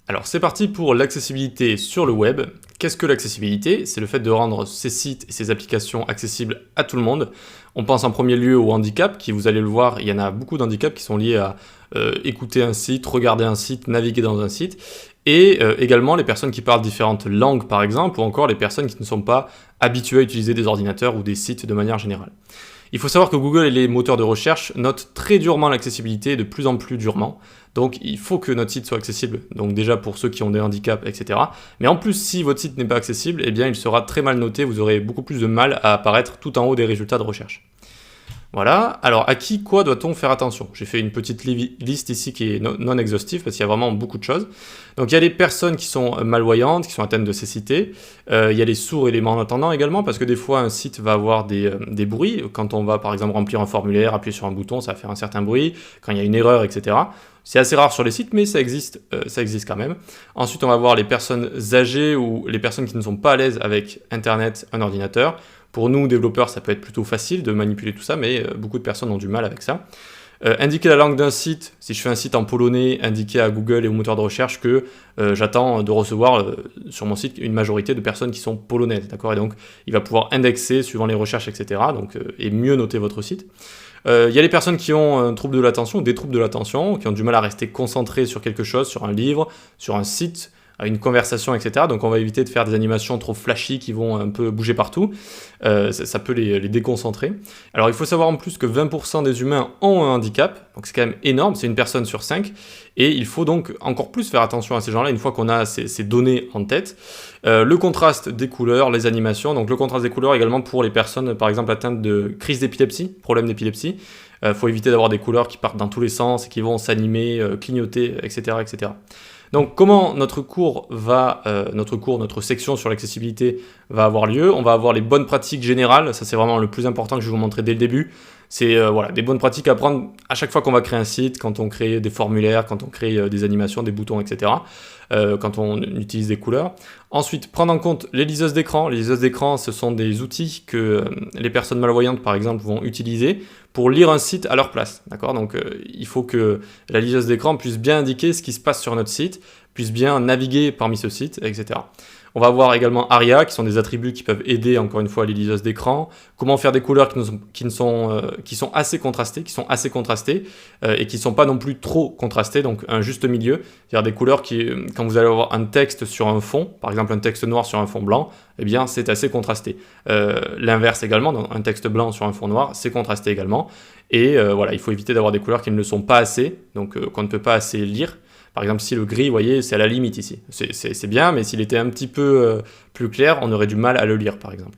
Alors c'est parti pour l'accessibilité sur le web. Qu'est-ce que l'accessibilité? C'est le fait de rendre ces sites et ces applications accessibles à tout le monde. On pense en premier lieu au handicap, qui vous allez le voir, il y en a beaucoup d'handicaps qui sont liés à écouter un site, regarder un site, naviguer dans un site, et également les personnes qui parlent différentes langues par exemple, ou encore les personnes qui ne sont pas habituées à utiliser des ordinateurs ou des sites de manière générale. Il faut savoir que Google et les moteurs de recherche notent très durement l'accessibilité, de plus en plus durement. Donc il faut que notre site soit accessible, donc déjà pour ceux qui ont des handicaps, etc. Mais en plus, si votre site n'est pas accessible, eh bien il sera très mal noté, vous aurez beaucoup plus de mal à apparaître tout en haut des résultats de recherche. Voilà, alors à qui, quoi doit-on faire attention? J'ai fait une petite liste ici qui est non exhaustive parce qu'il y a vraiment beaucoup de choses. Donc il y a les personnes qui sont malvoyantes, qui sont atteintes de cécité, il y a les sourds et les malentendants également parce que des fois un site va avoir des bruits, quand on va par exemple remplir un formulaire, appuyer sur un bouton, ça va faire un certain bruit, quand il y a une erreur, etc. C'est assez rare sur les sites, mais ça existe quand même. Ensuite, on va voir les personnes âgées ou les personnes qui ne sont pas à l'aise avec Internet, un ordinateur. Pour nous, développeurs, ça peut être plutôt facile de manipuler tout ça, mais beaucoup de personnes ont du mal avec ça. Indiquer la langue d'un site, si je fais un site en polonais, indiquer à Google et au moteur de recherche que j'attends de recevoir sur mon site une majorité de personnes qui sont polonaises, d'accord? Et donc, il va pouvoir indexer suivant les recherches, etc. Donc, et mieux noter votre site. Il y a les personnes qui ont un trouble de l'attention, des troubles de l'attention, qui ont du mal à rester concentrés sur quelque chose, sur un livre, sur un site, à une conversation, etc. Donc on va éviter de faire des animations trop flashy qui vont un peu bouger partout. Ça peut les déconcentrer. Alors il faut savoir en plus que 20% des humains ont un handicap, donc c'est quand même énorme, c'est une personne sur 5. Et il faut donc encore plus faire attention à ces gens-là une fois qu'on a ces données en tête. Le contraste des couleurs, les animations, donc le contraste des couleurs également pour les personnes par exemple atteintes de crise d'épilepsie, problème d'épilepsie. Faut éviter d'avoir des couleurs qui partent dans tous les sens et qui vont s'animer, clignoter, etc., etc. Donc comment notre section sur l'accessibilité va avoir lieu? On va avoir les bonnes pratiques générales, ça c'est vraiment le plus important que je vais vous montrer dès le début. C'est des bonnes pratiques à prendre à chaque fois qu'on va créer un site, quand on crée des formulaires, quand on crée des animations, des boutons, etc. Quand on utilise des couleurs. Ensuite, prendre en compte les liseuses d'écran. Les liseuses d'écran, ce sont des outils que les personnes malvoyantes, par exemple, vont utiliser pour lire un site à leur place. D'accord? Donc, il faut que la liseuse d'écran puisse bien indiquer ce qui se passe sur notre site, puisse bien naviguer parmi ce site, etc. On va voir également ARIA, qui sont des attributs qui peuvent aider, encore une fois, les liseuses d'écran. Comment faire des couleurs qui sont assez contrastées, et qui ne sont pas non plus trop contrastées, donc un juste milieu. C'est-à-dire des couleurs qui, quand vous allez avoir un texte sur un fond, par exemple un texte noir sur un fond blanc, eh bien c'est assez contrasté. L'inverse également, un texte blanc sur un fond noir, c'est contrasté également. Et voilà, il faut éviter d'avoir des couleurs qui ne le sont pas assez, donc qu'on ne peut pas assez lire. Par exemple, si le gris, vous voyez, c'est à la limite ici. C'est bien, mais s'il était un petit peu plus clair, on aurait du mal à le lire, par exemple.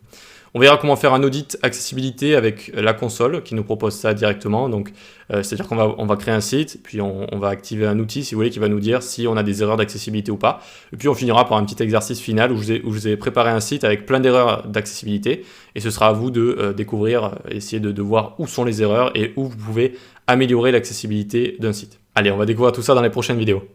On verra comment faire un audit accessibilité avec la console qui nous propose ça directement. Donc, c'est-à-dire qu'on va créer un site, puis on va activer un outil, si vous voulez, qui va nous dire si on a des erreurs d'accessibilité ou pas. Et puis, on finira par un petit exercice final où je vous ai préparé un site avec plein d'erreurs d'accessibilité. Et ce sera à vous de découvrir, essayer de voir où sont les erreurs et où vous pouvez améliorer l'accessibilité d'un site. Allez, on va découvrir tout ça dans les prochaines vidéos.